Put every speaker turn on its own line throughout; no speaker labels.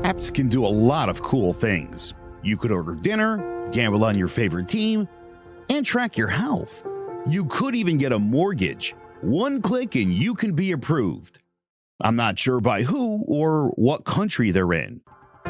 Apps can do a lot of cool things. You could order dinner, gamble on your favorite team, and track your health. You could even get a mortgage. One click and you can be approved. I'm not sure by who or what country they're in.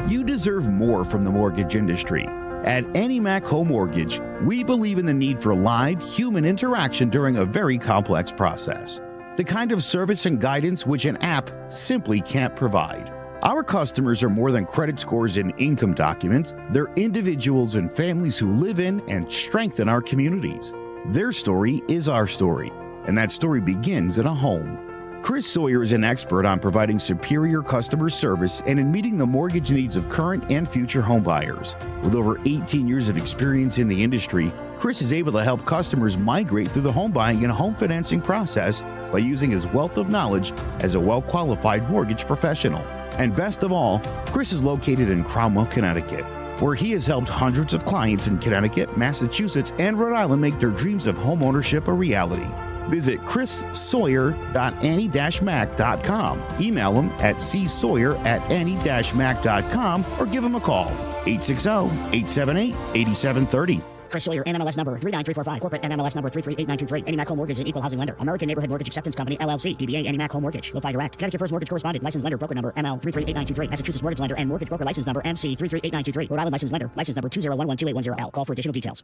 You deserve more from the mortgage industry. At AnyMac Home Mortgage, we believe in the need for live human interaction during a very complex process. The kind of service and guidance which an app simply can't provide. Our customers are more than credit scores and income documents. They're individuals and families who live in and strengthen our communities. Their story is our story, and that story begins in a home. Chris Sawyer is an expert on providing superior customer service and in meeting the mortgage needs of current and future homebuyers. With over 18 years of experience in the industry, Chris is able to help customers migrate through the home buying and home financing process by using his wealth of knowledge as a well-qualified mortgage professional. And best of all, Chris is located in Cromwell, Connecticut, where he has helped hundreds of clients in Connecticut, Massachusetts, and Rhode Island make their dreams of homeownership a reality. Visit chrissawyer.any-mac.com. Email him at csawyer@any-mac.com or give him a call, 860-878-8730.
Chris Sawyer, NMLS number 39345, corporate NMLS number 338923. AnyMac Home Mortgage is an equal housing lender. American Neighborhood Mortgage Acceptance Company, LLC. DBA AnyMac Home Mortgage. Lo-Fi Direct. Connecticut First Mortgage Correspondent. Licensed lender. Broker number ML 338923. Massachusetts Mortgage Lender and Mortgage Broker License number MC 338923. Rhode Island Licensed Lender. License number 201128110L. Call for additional details.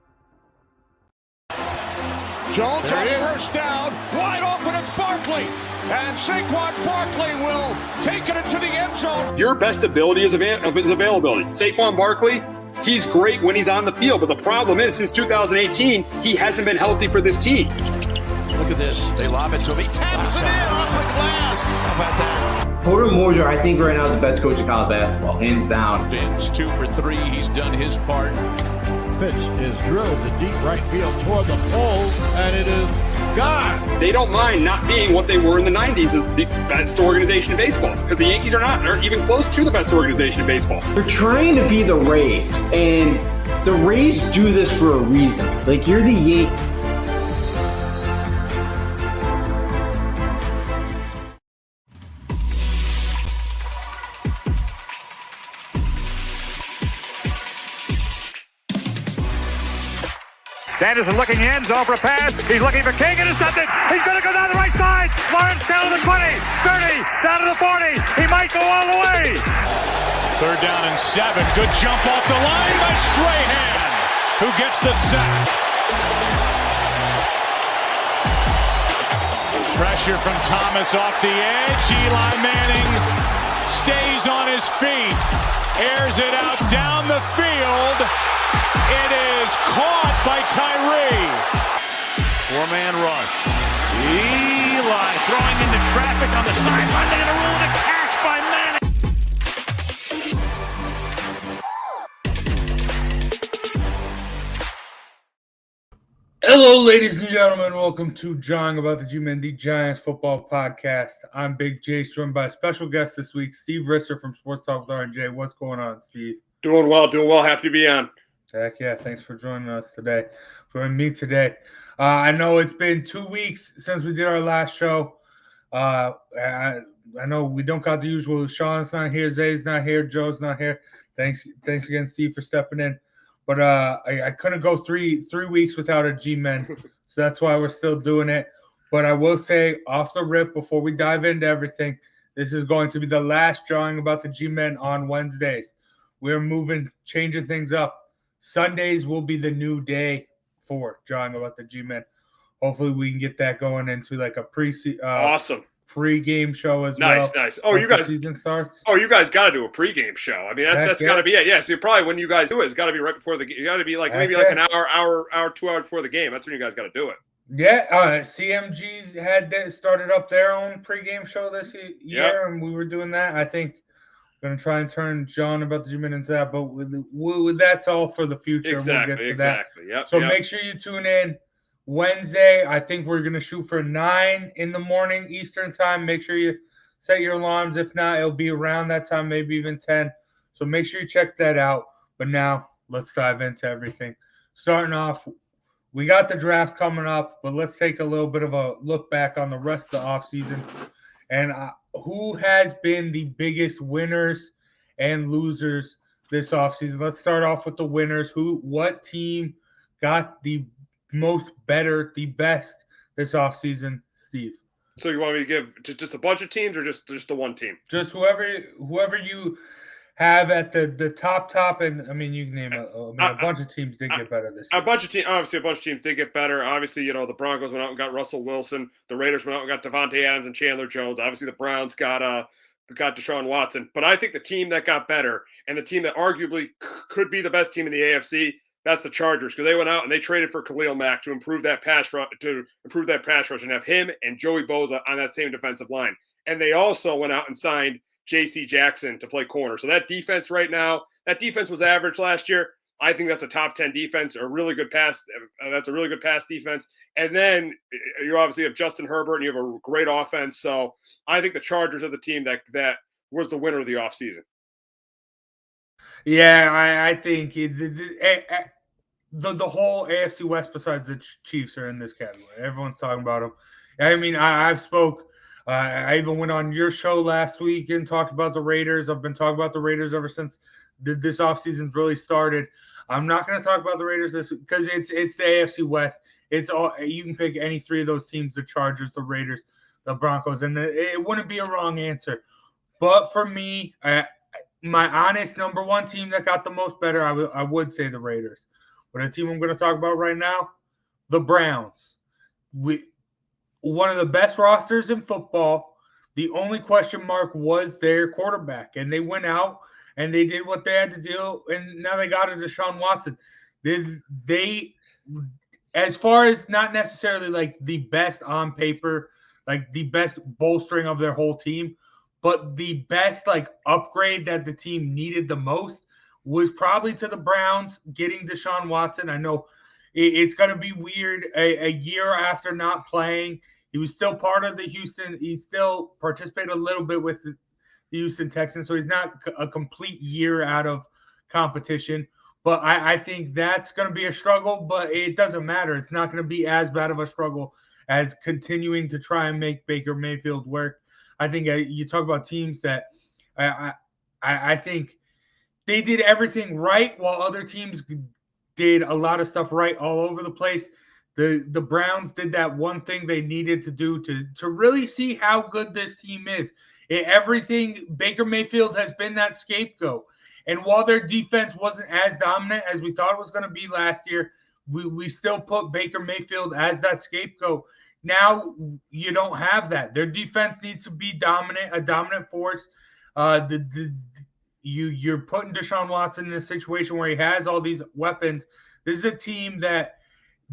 Jones on first down, wide open, it's Barkley, and Saquon Barkley will take it into the end zone.
Your best ability is availability. Saquon Barkley, he's great when he's on the field, but the problem is since 2018, he hasn't been healthy for this team.
Look at this, they lob it to him, he taps it in off the glass. How about that?
Porter Moser, I think right now is the best coach in college basketball, hands down.
Vince 2 for 3, he's done his part.
Pitch is drilled to deep right field toward the pole, and it is gone.
They don't mind not being what they were in the 90s as the best organization in baseball, because the Yankees are not. They're even close to the best organization in baseball.
They're trying to be the Rays, and the Rays do this for a reason. Like, you're the Yankees.
Sanderson looking in, zone for a pass. He's looking for King, intercepted. He's going to go down the right side. Lawrence down to the 20, 30, down to the 40. He might go all the way.
3rd down and 7. Good jump off the line by Strahan, who gets the sack. Pressure from Thomas off the edge. Eli Manning stays on his feet, airs it out down the field. It is caught by Tyree. 4-man rush. Eli throwing into traffic on the sideline. They're going to ruin a catch by Manning.
Hello, ladies and gentlemen. Welcome to John About the GMen, the Giants Football Podcast. I'm Big J, joined by a special guest this week, Steve Risser from Sports Talk with R&J. What's going on, Steve?
Doing well. Happy to be on.
Heck yeah, thanks for joining us today. Joining me today. I know it's been 2 weeks since we did our last show. I know we don't got the usual. Sean's not here, Zay's not here, Joe's not here. Thanks again, Steve, for stepping in. But I couldn't go three weeks without a G-Men, so that's why we're still doing it. But I will say, off the rip, before we dive into everything, this is going to be the last drawing about the G-Men on Wednesdays. We're changing things up. Sundays will be the new day for drawing about the G-Men. Hopefully we can get that going into like a pre-game show as well.
Nice. Oh, you guys,
season starts.
Oh, you guys got to do a pre-game show. I mean, that's got to be it. Yeah, so probably when you guys do it, it's got to be right before the game. You got to be like maybe like an hour, 2 hours before the game. That's when you guys got to do it.
Yeah, CMG's had started up their own pre-game show this year, and we were doing that. I think going to try and turn John About the G-Men into that, but with that's all for the future.
Exactly,
we'll get to
exactly.
That.
Yep,
so make sure you tune in Wednesday. I think we're going to shoot for 9 in the morning Eastern time. Make sure you set your alarms. If not, it'll be around that time, maybe even 10. So make sure you check that out. But now let's dive into everything. Starting off, we got the draft coming up, but let's take a little bit of a look back on the rest of the offseason and who has been the biggest winners and losers this offseason. Let's start off with the winners. What team got the best this offseason, Steve?
So you want me to give just a bunch of teams or just the one team?
Just whoever you have at the top, and I mean you can name a bunch of teams did get better this year.
Obviously a bunch of teams did get better. Obviously, the Broncos went out and got Russell Wilson. The Raiders went out and got Devontae Adams and Chandler Jones. Obviously, the Browns got Deshaun Watson. But I think the team that got better and the team that arguably could be the best team in the AFC, that's the Chargers, because they went out and they traded for Khalil Mack to improve that pass rush and have him and Joey Bosa on that same defensive line. And they also went out and signed J.C. Jackson to play corner. So that defense right now, that defense was average last year. I think that's a top 10 defense, a really good pass. That's a really good pass defense. And then you obviously have Justin Herbert and you have a great offense. So I think the Chargers are the team that was the winner of the offseason.
Yeah, I think the whole AFC West besides the Chiefs are in this category. Everyone's talking about them. I mean, I've spoke. I even went on your show last week and talked about the Raiders. I've been talking about the Raiders ever since this offseason's really started. I'm not going to talk about the Raiders because it's the AFC West. It's all you can pick any three of those teams: the Chargers, the Raiders, the Broncos, and it wouldn't be a wrong answer. But for me, my honest number one team that got the most better, I would say the Raiders. But a team I'm going to talk about right now, the Browns. One of the best rosters in football. The only question mark was their quarterback, and they went out and they did what they had to do, and now they got a Deshaun Watson. They as far as not necessarily like the best on paper, like the best bolstering of their whole team, but the best like upgrade that the team needed the most was probably to the Browns getting Deshaun Watson. I know it's going to be weird a year after not playing. He was still part of the Houston. He still participated a little bit with the Houston Texans, so he's not a complete year out of competition. But I think that's going to be a struggle, but it doesn't matter. It's not going to be as bad of a struggle as continuing to try and make Baker Mayfield work. I think you talk about teams that I think they did everything right while other teams did a lot of stuff right all over the place. The Browns did that one thing they needed to do to really see how good this team is. Everything, Baker Mayfield has been that scapegoat. And while their defense wasn't as dominant as we thought it was going to be last year, we still put Baker Mayfield as that scapegoat. Now you don't have that. Their defense needs to be dominant, a dominant force. You're putting Deshaun Watson in a situation where he has all these weapons. This is a team that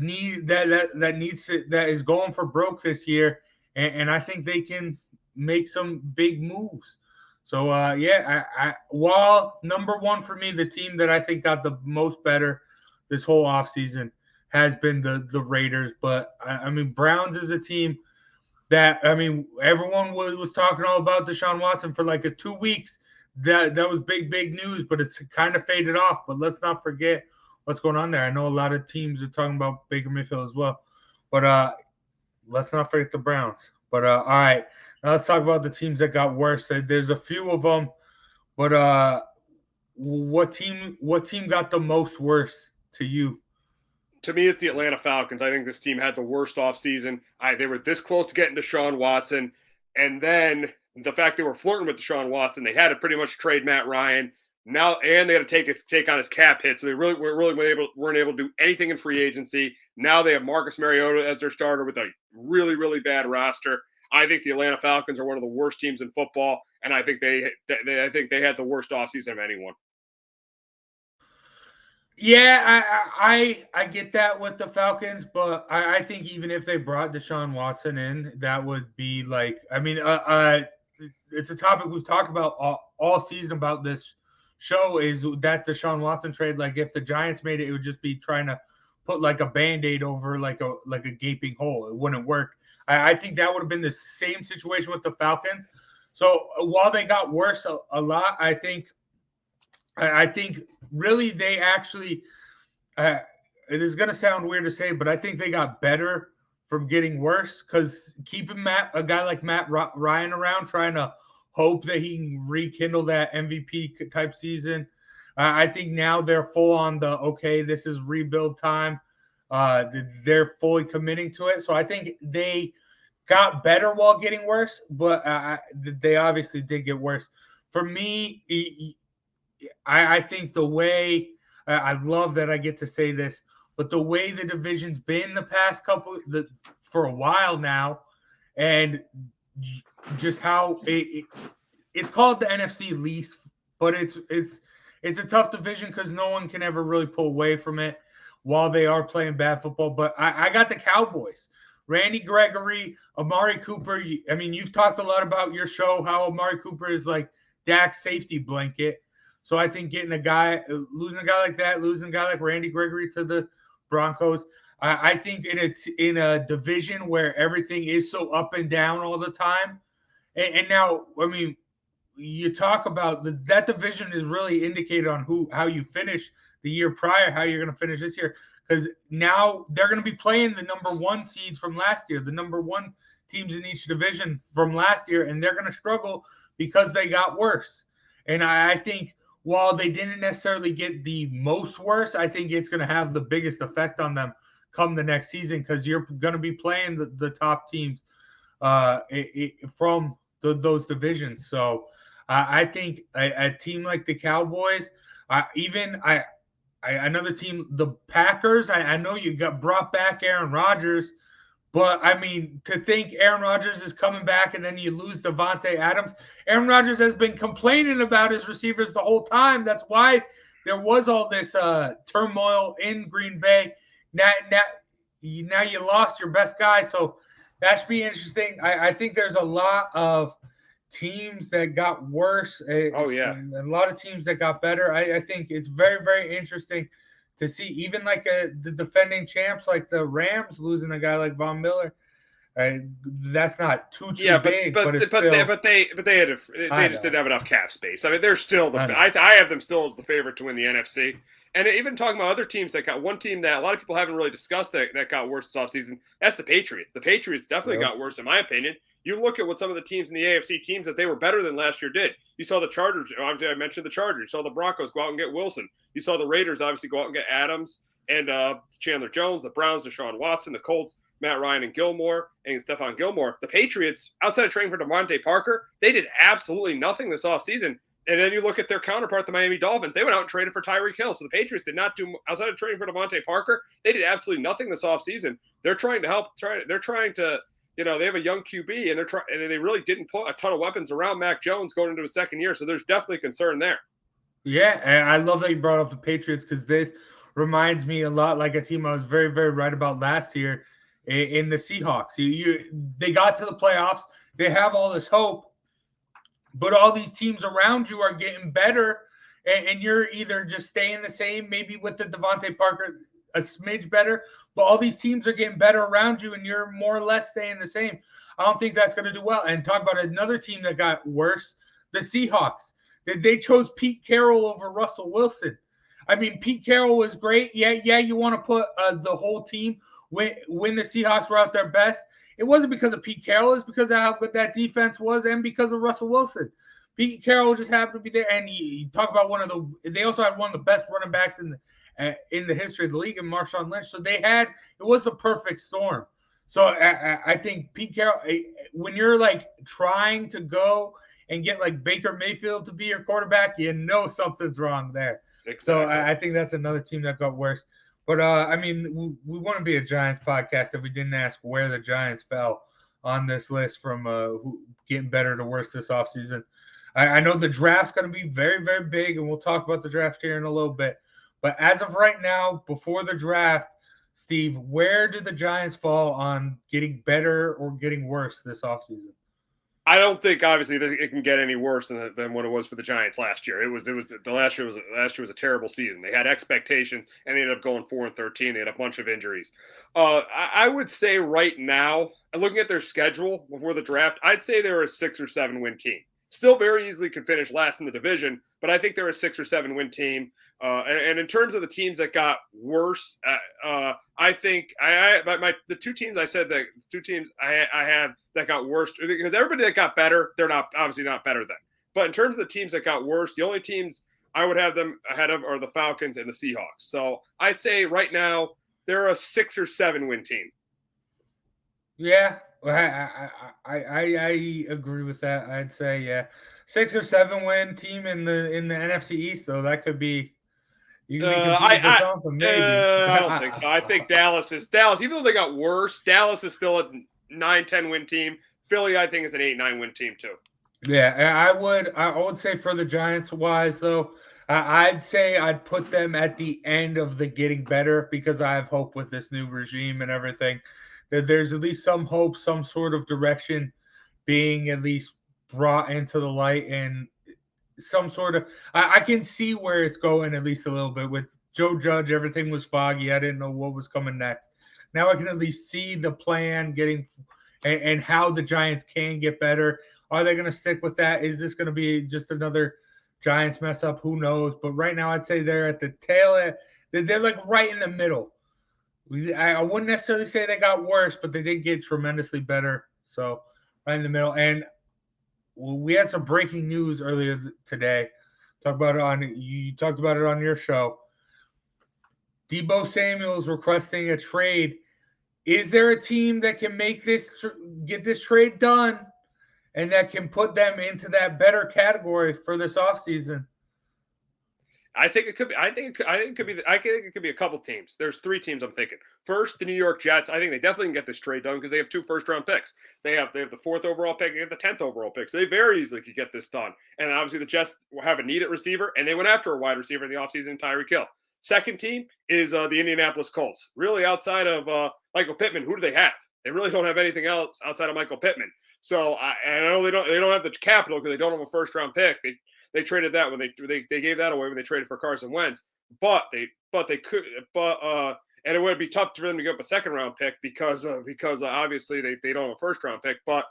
is going for broke this year, and I think they can make some big moves. So while number one for me, the team that I think got the most better this whole offseason has been the Raiders. But I mean, Browns is a team that, I mean, everyone was talking all about Deshaun Watson for like 2 weeks. That was big news, but it's kind of faded off. But let's not forget what's going on there. I know a lot of teams are talking about Baker Mayfield as well, but let's not forget the Browns. But all right, now let's talk about the teams that got worse. There's a few of them, but what team got the most worse to you?
To me, it's the Atlanta Falcons. I think this team had the worst offseason. They were this close to getting Deshaun Watson, and then the fact they were flirting with Deshaun Watson, they had to pretty much trade Matt Ryan. Now, and they had to take on his cap hit, so they weren't able to do anything in free agency. Now they have Marcus Mariota as their starter with a really bad roster. I think the Atlanta Falcons are one of the worst teams in football, and I think they had the worst offseason of anyone.
Yeah, I get that with the Falcons, but I think even if they brought Deshaun Watson in, that would be like, I mean, it's a topic we've talked about all season about this show, is that Deshaun Watson trade. Like if the Giants made it, it would just be trying to put like a Band-Aid over like a gaping hole. It wouldn't work. I think that would have been the same situation with the Falcons. So while they got worse a lot, I think really they actually it is going to sound weird to say, but I think they got better from getting worse, because keeping a guy like Matt Ryan around trying to hope that he can rekindle that MVP type season. I think now they're full on this is rebuild time. They're fully committing to it. So I think they got better while getting worse, but they obviously did get worse. For me, I think the way I love that I get to say this, but the way the division's been the past for a while now, and just how it's called the NFC least, but it's a tough division because no one can ever really pull away from it while they are playing bad football. But I got the Cowboys. Randy Gregory, Amari Cooper. You've talked a lot about your show, how Amari Cooper is like Dak's safety blanket. So I think losing a guy like that, losing a guy like Randy Gregory to the Broncos, I think in a division where everything is so up and down all the time. And now, you talk about that division is really indicated on how you finish the year prior, how you're going to finish this year. Because now they're going to be playing the number one seeds from last year, the number one teams in each division from last year, and they're going to struggle because they got worse. And I think while they didn't necessarily get the most worse, I think it's going to have the biggest effect on them come the next season because you're going to be playing the top teams from those divisions. So I think a team like the Cowboys, another team, the Packers, I know you brought back Aaron Rodgers, but to think Aaron Rodgers is coming back and then you lose Davante Adams. Aaron Rodgers has been complaining about his receivers the whole time. That's why there was all this turmoil in Green Bay. Now you lost your best guy, so that should be interesting. I think there's a lot of teams that got worse.
Oh, yeah.
And a lot of teams that got better. I think it's very, very interesting to see, even like the defending champs like the Rams losing a guy like Von Miller. That's not too big, but they
just didn't have enough cap space. They're still I have them still as the favorite to win the NFC. And even talking about other teams that got one team that a lot of people haven't really discussed that got worse this offseason, that's the Patriots. The Patriots definitely got worse, in my opinion. You look at what some of the teams in the AFC teams that they were better than last year did. You saw the Chargers. Obviously, I mentioned the Chargers. You saw the Broncos go out and get Wilson. You saw the Raiders obviously go out and get Adams and Chandler Jones. The Browns, Deshaun Watson. The Colts, Matt Ryan and Stephon Gilmore. The Patriots, outside of trading for Devontae Parker, they did absolutely nothing this offseason. And then you look at their counterpart, the Miami Dolphins. They went out and traded for Tyreek Hill. So the Patriots did not do, outside of trading for Devontae Parker, they did absolutely nothing this offseason. They're trying to help. They're trying to, they have a young QB, and they really didn't put a ton of weapons around Mac Jones going into his second year. So there's definitely concern there.
Yeah, and I love that you brought up the Patriots because this reminds me a lot like a team I was very, very right about last year in the Seahawks. They got to the playoffs. They have all this hope. But all these teams around you are getting better, and you're either just staying the same, maybe with the Devontae Parker a smidge better, but all these teams are getting better around you, and you're more or less staying the same. I don't think that's going to do well. And talk about another team that got worse, the Seahawks. They chose Pete Carroll over Russell Wilson. Pete Carroll was great. Yeah, you want to put the whole team when the Seahawks were at their best. It wasn't because of Pete Carroll. It's because of how good that defense was and because of Russell Wilson. Pete Carroll just happened to be there. And you talk about they also had one of the best running backs in the history of the league in Marshawn Lynch. So it was a perfect storm. So I think Pete Carroll, when you're like trying to go and get like Baker Mayfield to be your quarterback, something's wrong there. Exactly. So I think that's another team that got worse. But, we wouldn't be a Giants podcast if we didn't ask where the Giants fell on this list from getting better to worse this offseason. I know the draft's going to be very, very big, and we'll talk about the draft here in a little bit. But as of right now, before the draft, Steve, where did the Giants fall on getting better or getting worse this offseason?
I don't think obviously it can get any worse than what it was for the Giants last year. Last year was a terrible season. They had expectations and they ended up going 4-13. They had a bunch of injuries. I would say right now, looking at their schedule before the draft, I'd say they're a 6 or 7 win team. Still very easily could finish last in the division, but I think they're a 6 or 7 win team. And in terms of the teams that got worse, I think the two teams I said that I have that got worse, because everybody that got better, they're not obviously not better than. But in terms of the teams that got worse, the only teams I would have them ahead of are the Falcons and the Seahawks. So I'd say right now they're a 6 or 7 win team.
Yeah, I agree with that. I'd say 6 or 7 win team in the NFC East, though. That could be. Maybe.
I don't think so. I think Dallas. Even though they got worse, Dallas is still a 9-10 win team. Philly, I think, is an 8-9 win team too.
Yeah, I would say for the Giants wise though, I'd say I'd put them at the end of the getting better, because I have hope with this new regime and everything. That there's at least some hope, some sort of direction being at least brought into the light, and some sort of I can see where it's going at least a little bit. With Joe Judge, everything was foggy. I didn't know what was coming next. Now I can at least see the plan getting and how the Giants can get better. Are they going to stick with that? Is this going to be just another Giants mess up? Who knows? But right now, I'd say they're at the tail end. They're like right in the middle. I wouldn't necessarily say they got worse, but they did get tremendously better. So right in the middle. And we had some breaking news earlier today. You talked about it on your show. Deebo Samuel's requesting a trade. Is there a team that can make get this trade done, and that can put them into that better category for this offseason?
I think it could be. I think it could be a couple teams. There's 3 teams I'm thinking. First, the New York Jets. I think they definitely can get this trade done because they have 2 first-round picks. They have the 4th overall pick and the 10th overall pick. So they very easily could get this done. And obviously the Jets have a need at receiver, and they went after a wide receiver in the offseason, Tyreek Hill. Second team is the Indianapolis Colts. Really, outside of Michael Pittman, who do they have? They really don't have anything else outside of Michael Pittman. So I know they don't have the capital because they don't have a first-round pick. They traded that when they gave that away when they traded for Carson Wentz, and it would be tough for them to give up a 2nd-round pick because obviously they don't have a 1st-round pick. But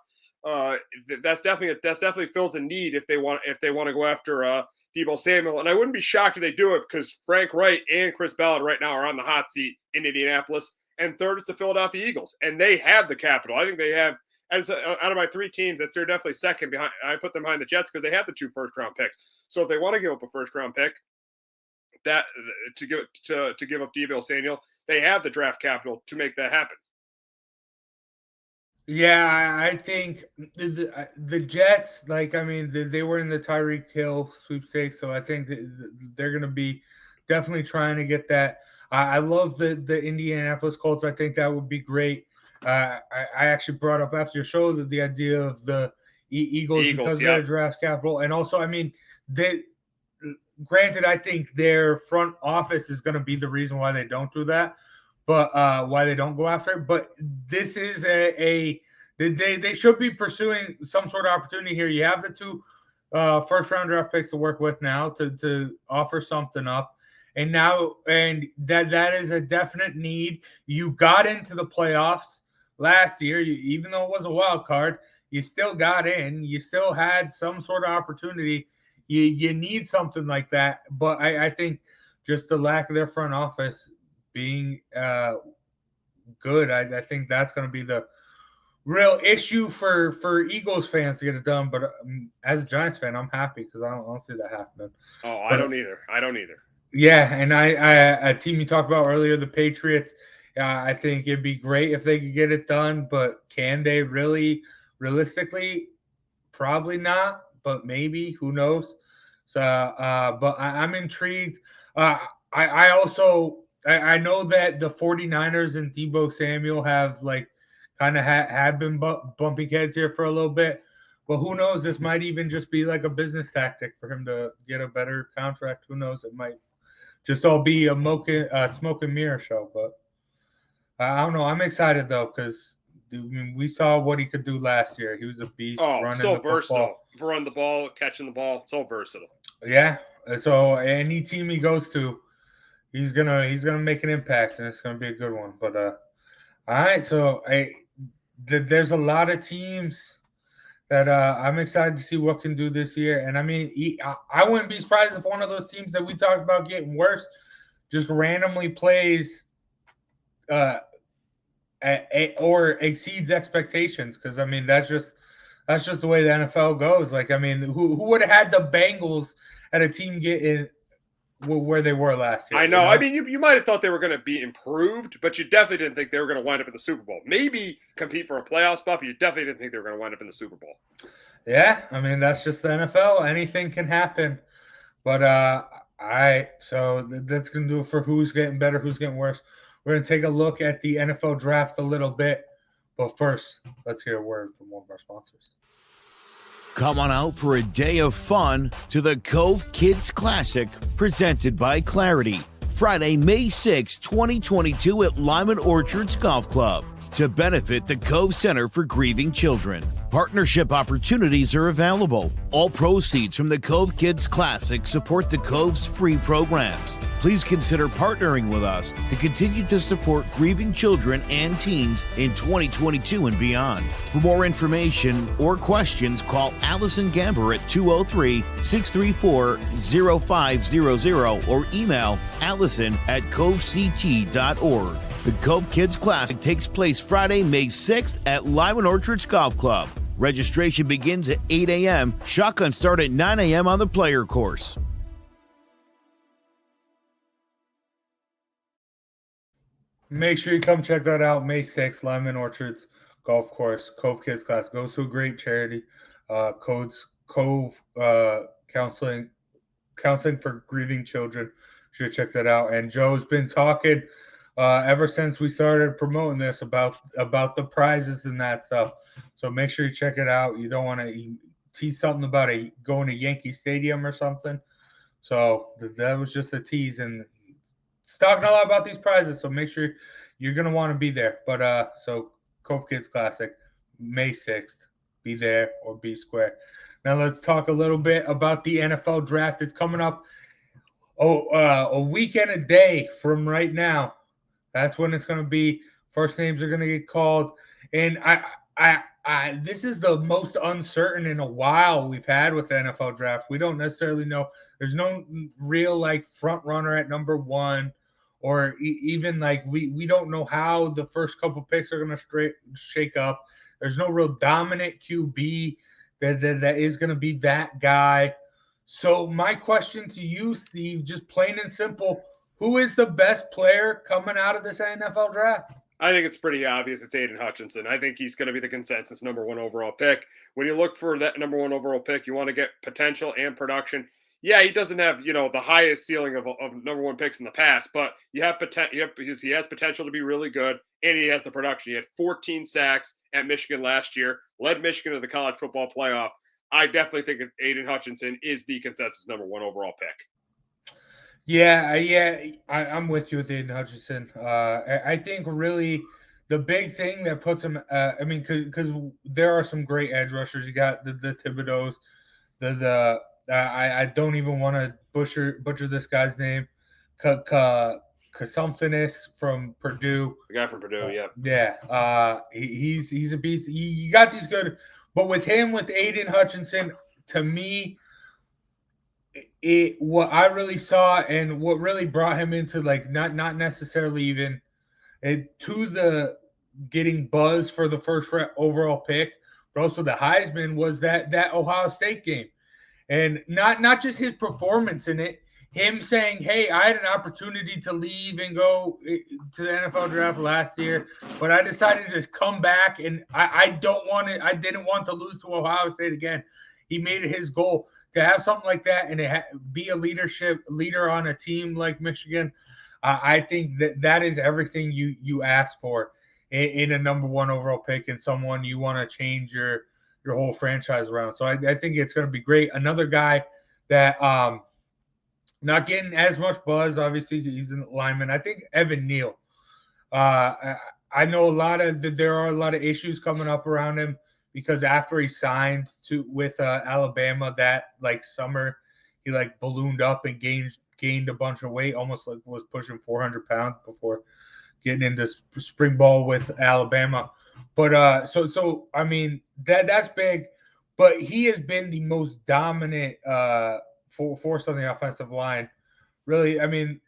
that's definitely fills a need if they want to go after Deebo Samuel. And I wouldn't be shocked if they do it, because Frank Wright and Chris Ballard right now are on the hot seat in Indianapolis. And third, it's the Philadelphia Eagles, and they have the capital. I think they have. And so out of my 3 teams, they're definitely second behind. I put them behind the Jets because they have the 2 first-round picks. So if they want to give up a first-round pick, that to give up Deebo Samuel, they have the draft capital to make that happen.
Yeah, I think the Jets, they were in the Tyreek Hill sweepstakes, so I think they're going to be definitely trying to get that. I love the Indianapolis Colts. I think that would be great. I actually brought up after your show the idea of the Eagles because of their draft capital. And also, granted, I think their front office is going to be the reason why they don't do that, but why they don't go after it. But this is they should be pursuing some sort of opportunity here. You have the 2 first-round draft picks to work with now to offer something up. And that is a definite need. You got into the playoffs last year, even though it was a wild card, you still got in. You still had some sort of opportunity. You need something like that. But I think just the lack of their front office being good, I think that's going to be the real issue for Eagles fans to get it done. But as a Giants fan, I'm happy because I don't see that happening.
I don't either.
Yeah, and a team you talked about earlier, the Patriots. I think it'd be great if they could get it done, but can they really, realistically? Probably not, but maybe. Who knows? So, but I'm intrigued. I know that the 49ers and Deebo Samuel have kind of had been bumping heads here for a little bit, but who knows? This might even just be like a business tactic for him to get a better contract. Who knows? It might just all be a smoke and mirror show, but. I don't know. I'm excited though because we saw what he could do last year. He was a beast. Running
so
the
versatile. Run the ball, catching the ball. So versatile.
Yeah. So any team he goes to, he's gonna make an impact, and it's gonna be a good one. But all right. So there's a lot of teams that I'm excited to see what can do this year. And I mean, I wouldn't be surprised if one of those teams that we talked about getting worse just randomly plays or exceeds expectations. Because I mean, that's just the way the NFL goes. Like, I mean, who would have had the Bengals at a team getting where they were last year?
I know. I mean, you might have thought they were going to be improved, but you definitely didn't think they were going to wind up in the Super Bowl. Maybe compete for a playoff spot, but you definitely didn't think they were going to wind up in the Super Bowl.
Yeah, I mean, that's just the NFL. Anything can happen. But so that's going to do it for who's getting better, who's getting worse. We're going to take a look at the NFL draft a little bit. But first, let's hear a word from one of our sponsors.
Come on out for a day of fun to the Cove Kids Classic, presented by Clarity. Friday, May 6, 2022 at Lyman Orchards Golf Club to benefit the Cove Center for Grieving Children. Partnership opportunities are available. All proceeds from the Cove Kids Classic support the Cove's free programs. Please consider partnering with us to continue to support grieving children and teens in 2022 and beyond. For more information or questions, call Allison Gamber at 203-634-0500 or email allison@covect.org. The Cove Kids Classic takes place Friday, May 6th at Lyman Orchards Golf Club. Registration begins at 8 a.m. Shotguns start at 9 a.m. on the player course.
Make sure you come check that out. May 6th, Lyman Orchards Golf Course, Cove Kids Class. Goes to a great charity. Cove Counseling for Grieving Children. Should check that out. And Joe's been talking ever since we started promoting this about the prizes and that stuff. So make sure you check it out. You don't want to tease something about going to Yankee Stadium or something. So that was just a tease, and it's talking a lot about these prizes. So make sure you're going to want to be there. But so Cove Kids Classic, May 6th. Be there or be square. Now let's talk a little bit about the NFL draft. It's coming up a week and a day from right now. That's when it's going to be. First names are going to get called. And this is the most uncertain in a while we've had with the NFL draft. We don't necessarily know. There's no real front runner at number one, or even we don't know how the first couple picks are going to shake up. There's no real dominant QB that is going to be that guy. So my question to you, Steve, just plain and simple, who is the best player coming out of this NFL draft?
I think it's pretty obvious it's Aiden Hutchinson. I think he's going to be the consensus number one overall pick. When you look for that number one overall pick, you want to get potential and production. Yeah, he doesn't have, the highest ceiling of number one picks in the past, but he has potential to be really good, and he has the production. He had 14 sacks at Michigan last year, led Michigan to the college football playoff. I definitely think Aiden Hutchinson is the consensus number one overall pick.
Yeah, I'm with you with Aiden Hutchinson. I think really the big thing that puts him, because there are some great edge rushers. You got the Thibodeaux, I don't even want to butcher this guy's name, Kasomphanis from Purdue.
The guy from Purdue, yeah.
Yeah, he's a beast. You got these good, but with Aiden Hutchinson, to me, what I really saw and what really brought him into not necessarily even to the getting buzz for the first overall pick, but also the Heisman was that Ohio State game, and not just his performance in it, him saying, "Hey, I had an opportunity to leave and go to the NFL draft last year, but I decided to just come back, and I didn't want to lose to Ohio State again." He made it his goal to have something like that and be a leader on a team like Michigan. I think that is everything you ask for in a number one overall pick and someone you want to change your whole franchise around. So I think it's going to be great. Another guy that not getting as much buzz, obviously he's a lineman. I think Evan Neal. I know there are a lot of issues coming up around him, because after he signed with Alabama that summer, he ballooned up and gained a bunch of weight, almost was pushing 400 pounds before getting into spring ball with Alabama. But so I mean that's big. but he has been the most dominant force on the offensive line. Really, I mean,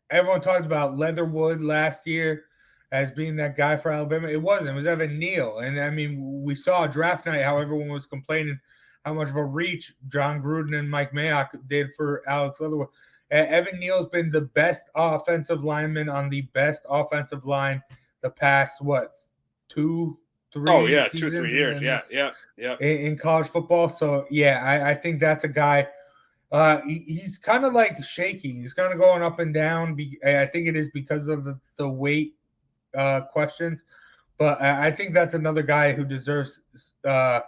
everyone talked about Leatherwood last year as being that guy for Alabama. It wasn't. It was Evan Neal. And, I mean, we saw draft night how everyone was complaining how much of a reach John Gruden and Mike Mayock did for Alex Leatherwood. Evan Neal's been the best offensive lineman on the best offensive line the past, 2, 3
2,
seasons
3 years. Yeah.
In college football. So, yeah, I think that's a guy – he's kind of like shaky. He's kind of going up and down. I think it is because of the weight questions. But I think that's another guy who deserves to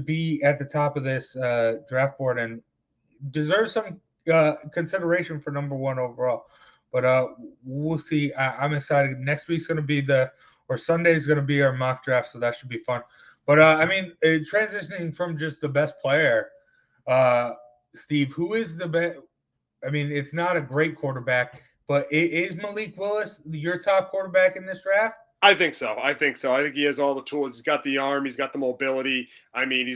be at the top of this draft board and deserves some consideration for number 1 overall. But we'll see. I'm excited. Next week's going to be Sunday's going to be our mock draft, so that should be fun. But, I mean, transitioning from just the best player, Steve, who is the best? I mean, it's not a great quarterback, but is Malik Willis your top quarterback in this draft?
I think so. I think he has all the tools. He's got the arm. He's got the mobility. I mean,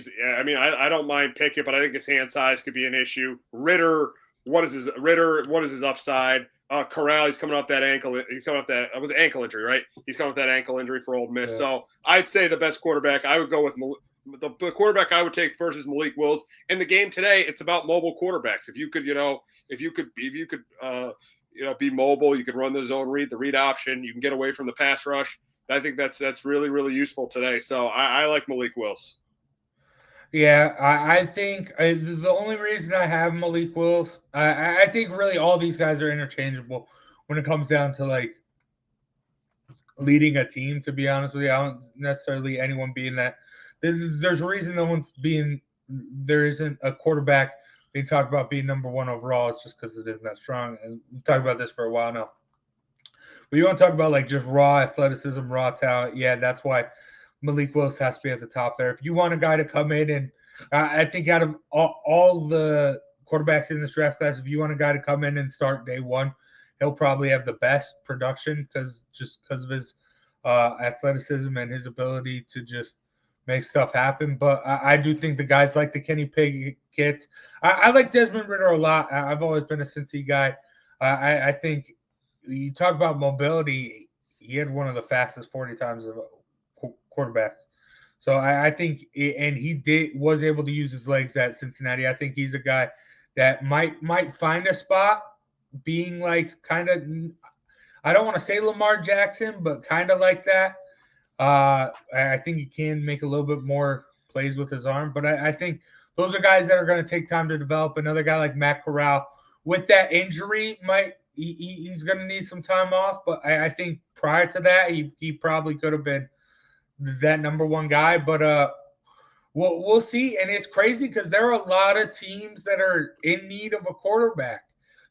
I don't mind Pickett, but I think his hand size could be an issue. Ritter, what is his upside? Corral, he's coming off that ankle. He's coming off that. It was an ankle injury, right? He's coming off that ankle injury for Ole Miss. Yeah. So I'd say the best quarterback. I would go with the quarterback I would take first is Malik Willis. In the game today, it's about mobile quarterbacks. If you could be mobile, you could run the zone read, the read option. You can get away from the pass rush. I think that's really, really useful today. So I like Malik Willis.
Yeah, I think the only reason I have Malik Willis, I think really all these guys are interchangeable when it comes down to like leading a team. To be honest with you, I don't necessarily anyone being that. There's a reason there isn't a quarterback being talked about being number 1 overall. It's just because it isn't that strong. And we've talked about this for a while now. But you want to talk about like just raw athleticism, raw talent. Yeah, that's why Malik Willis has to be at the top there. If you want a guy to come in and I think out of all the quarterbacks in this draft class, if you want a guy to come in and start day 1, he'll probably have the best production because of his athleticism and his ability to just make stuff happen. But I do think the guys like the Kenny Pickett's. I like Desmond Ridder a lot. I've always been a Cincy guy. I think you talk about mobility. He had one of the fastest 40 times of quarterbacks. So I think, and he was able to use his legs at Cincinnati. I think he's a guy that might find a spot being like kind of, I don't want to say Lamar Jackson, but kind of like that. I think he can make a little bit more plays with his arm, but I think those are guys that are going to take time to develop. Another guy like Matt Corral with that injury he's going to need some time off, but I think prior to that, he probably could have been that number 1 guy, but we'll see. And it's crazy because there are a lot of teams that are in need of a quarterback.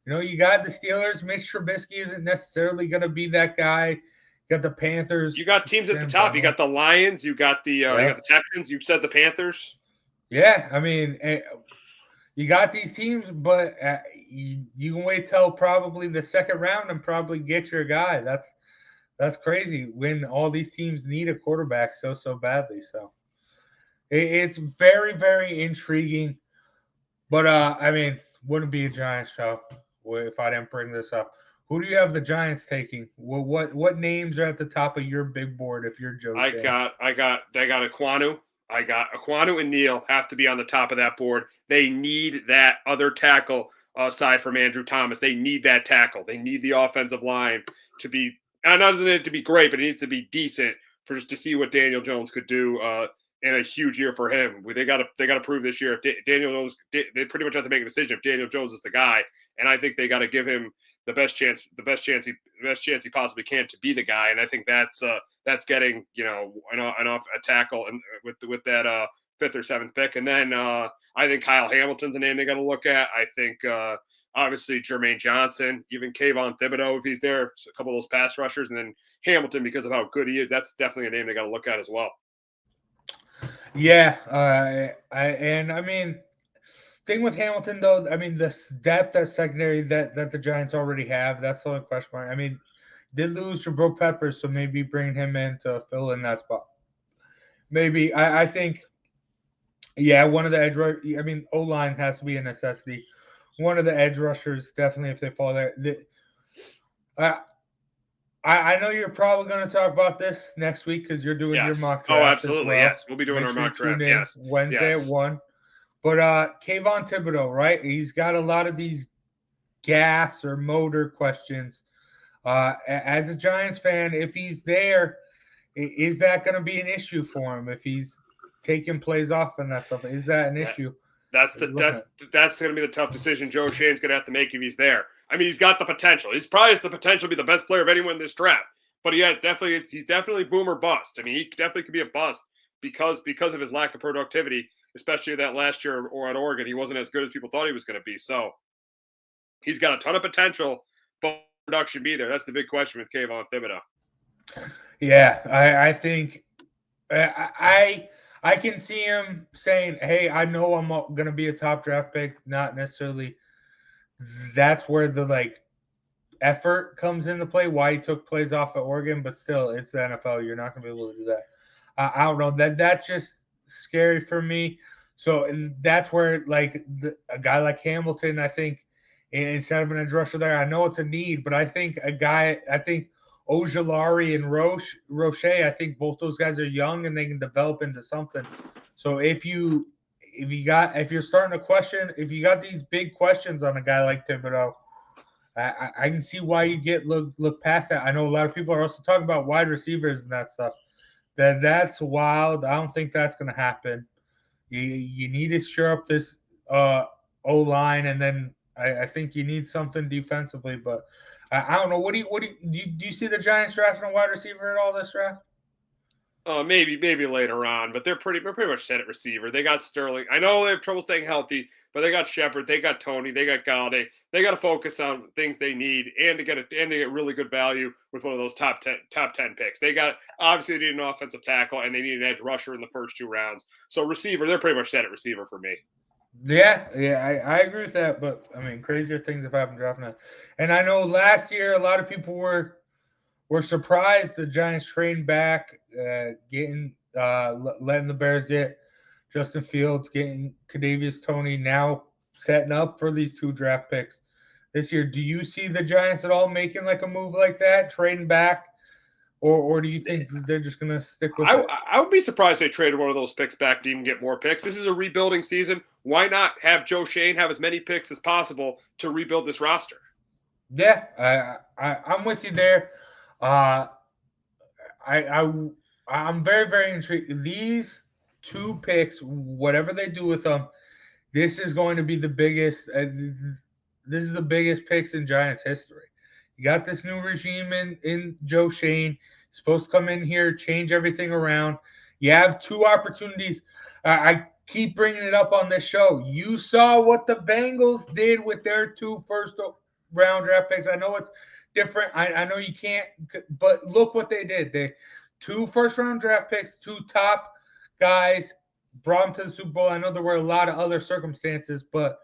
You know, you got the Steelers. Mitch Trubisky isn't necessarily going to be that guy. You got the Panthers.
You got teams at the top. You got the Lions. You got the Texans. You said the Panthers.
Yeah, I mean, you got these teams, but you can wait till probably the second round and probably get your guy. That's crazy when all these teams need a quarterback so badly. So it's very, very intriguing. But I mean, wouldn't be a Giants show if I didn't bring this up. Who do you have the Giants taking? What names are at the top of your big board if you're Joe?
I got Ekwonu. I got Ekwonu and Neal have to be on the top of that board. They need that other tackle aside from Andrew Thomas. They need that tackle. They need the offensive line to be not to be great, but it needs to be decent to see what Daniel Jones could do in a huge year for him. They got to prove this year if Daniel Jones. They pretty much have to make a decision if Daniel Jones is the guy, and I think they got to give him the best chance he possibly can to be the guy. And I think that's getting a tackle and with that 5th or 7th pick, and then I think Kyle Hamilton's a name they got to look at. I think obviously Jermaine Johnson, even Kayvon Thibodeau if he's there, a couple of those pass rushers, and then Hamilton because of how good he is. That's definitely a name they got to look at as well.
Yeah, I mean, thing with Hamilton though, I mean the depth at secondary that the Giants already have, that's the only question mark. I mean, did lose Jabril Peppers, so maybe bring him in to fill in that spot maybe I think, yeah, one of the edge rush. I mean, O-line has to be a necessity. One of the edge rushers, definitely, if they fall there. I know you're probably going to talk about this next week because you're doing your mock draft.
Oh, absolutely.
As well.
Yes. We'll be doing
Make
our
sure
mock draft.
Tune in
Yes.
Wednesday at 1. But Kayvon Thibodeau, right? He's got a lot of these gas or motor questions. As a Giants fan, if he's there, is that going to be an issue for him? If he's taking plays off and that stuff, is that an issue?
That's going to be the tough decision Joe Shane's going to have to make if he's there. I mean, he's got the potential. He's probably has the potential to be the best player of anyone in this draft. But he's definitely boom or bust. I mean, he definitely could be a bust because of his lack of productivity, especially that last year or at Oregon. He wasn't as good as people thought he was going to be. So he's got a ton of potential, but production be there. That's the big question with Kayvon Thibodeau.
Yeah, I think I can see him saying, hey, I know I'm going to be a top draft pick, not necessarily. That's where the effort comes into play, why he took plays off at Oregon, but still, it's the NFL. You're not going to be able to do that. I don't know. That's just scary for me. So that's where, a guy like Hamilton, I think, instead of an edge rusher there, I know it's a need, but I think Ojulari and Roche, I think both those guys are young and they can develop into something. So if you're starting to question, if you got these big questions on a guy like Thibodeau, I can see why you look past that. I know a lot of people are also talking about wide receivers and that stuff. That's wild. I don't think that's going to happen. You need to shore up this O-line, and then I think you need something defensively. But I don't know. What do you see the Giants drafting a wide receiver at all this draft?
Maybe later on, but they're pretty much set at receiver. They got Sterling. I know they have trouble staying healthy, but they got Shepard, they got Tony, they got Galladay. They got to focus on things they need and to get really good value with one of those top 10 picks. They need an offensive tackle and they need an edge rusher in the first 2 rounds. So receiver, they're pretty much set at receiver for me.
Yeah, I agree with that. But I mean, crazier things have happened drafting that. And I know last year a lot of people were surprised the Giants trained back, letting the Bears get Justin Fields, getting Kadarius Toney, now setting up for these 2 draft picks this year. Do you see the Giants at all making a move like that, trading back, or do you think they're just going to stick with it?
I would be surprised if they traded one of those picks back to even get more picks. This is a rebuilding season. Why not have Joe Shane have as many picks as possible to rebuild this roster?
Yeah, I'm with you there. I'm very, very intrigued. These 2 picks, whatever they do with them, this is going to be the biggest. This is the biggest picks in Giants history. You got this new regime in Joe Shane. He's supposed to come in here, change everything around. You have 2 opportunities. I keep bringing it up on this show. You saw what the Bengals did with their 2 first-round draft picks. I know it's different. I know you can't, but look what they did. They 2 first-round draft picks, 2 top guys, brought them to the Super Bowl. I know there were a lot of other circumstances, but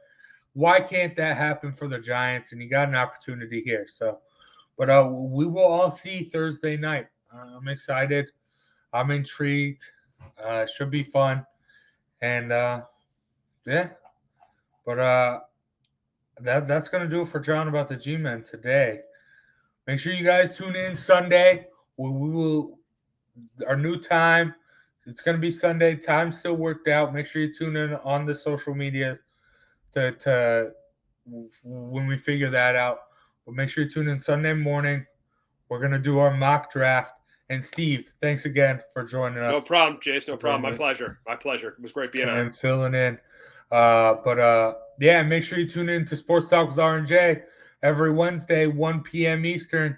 why can't that happen for the Giants? And you got an opportunity here. So, but we will all see Thursday night. I'm excited. I'm intrigued. Should be fun. And yeah, but that's gonna do it for John about the G-Men today. Make sure you guys tune in Sunday. We will our new time. It's going to be Sunday. Time still worked out. Make sure you tune in on the social media to when we figure that out. But make sure you tune in Sunday morning. We're going to do our mock draft. And Steve, thanks again for joining us.
No problem, Jace. No problem. My pleasure. My pleasure. It was great being on.
And filling in. Yeah, make sure you tune in to Sports Talk with R&J every Wednesday, 1 p.m. Eastern,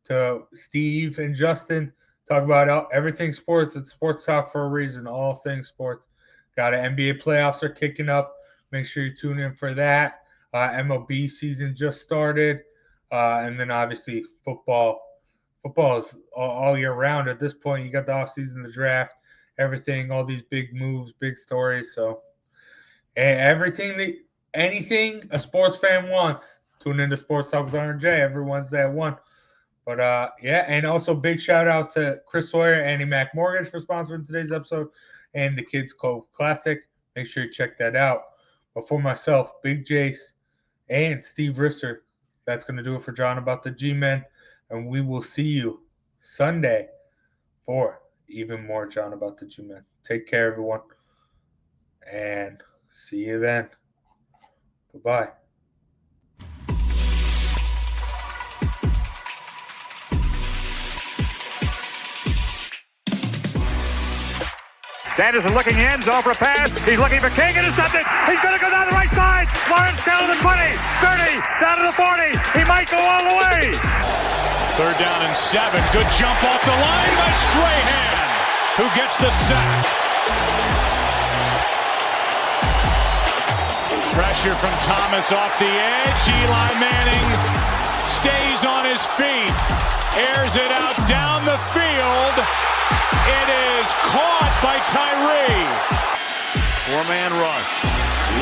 to Steve and Justin. Talk about everything sports. It's Sports Talk for a reason. All things sports. Got an NBA playoffs are kicking up. Make sure you tune in for that. MLB season just started. And then obviously football. Football is all year round at this point. You got the offseason, the draft, everything, all these big moves, big stories. So anything a sports fan wants, tune into Sports Talk with R&J every Wednesday at 1. But yeah, and also big shout out to Chris Sawyer, Annie Mac Mortgage for sponsoring today's episode, and the Kids Cove Classic. Make sure you check that out. But for myself, Big Jace, and Steve Risser, that's going to do it for John About the G-Men. And we will see you Sunday for even more John About the G-Men. Take care, everyone. And see you then. Bye-bye.
Sanderson looking in, zone for a pass. He's looking for King, intercepted. He's going to go down the right side. Lawrence down to the 20, 30, down to the 40. He might go all the way.
3rd down and 7. Good jump off the line by Strahan, who gets the sack. Pressure from Thomas off the edge. Eli Manning stays on his feet. Airs it out down the field. It is caught by Tyree.
4-man rush.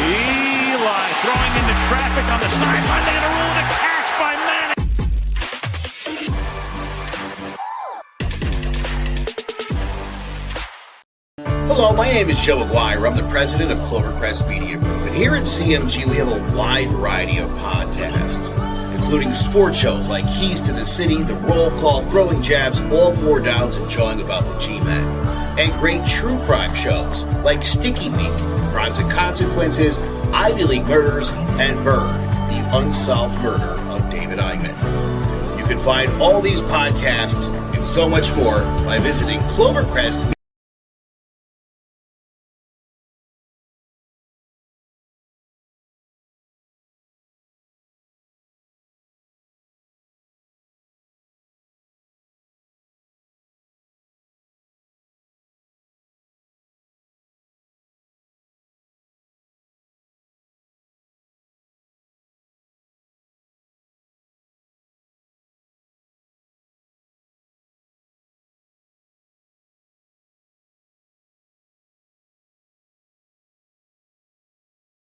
Eli throwing into traffic on the sideline. They had a rule to catch by Manning.
Hello, my name is Joe Aguirre. I'm the president of Clovercrest Media Group. And here at CMG, we have a wide variety of podcasts, including sports shows like Keys to the City, The Roll Call, Throwing Jabs, All 4 Downs, and Jawing About the G-Men. And great true crime shows like Sticky Week, Crimes and Consequences, Ivy League Murders, and Bird, the unsolved murder of David Eichmann. You can find all these podcasts and so much more by visiting Clovercrest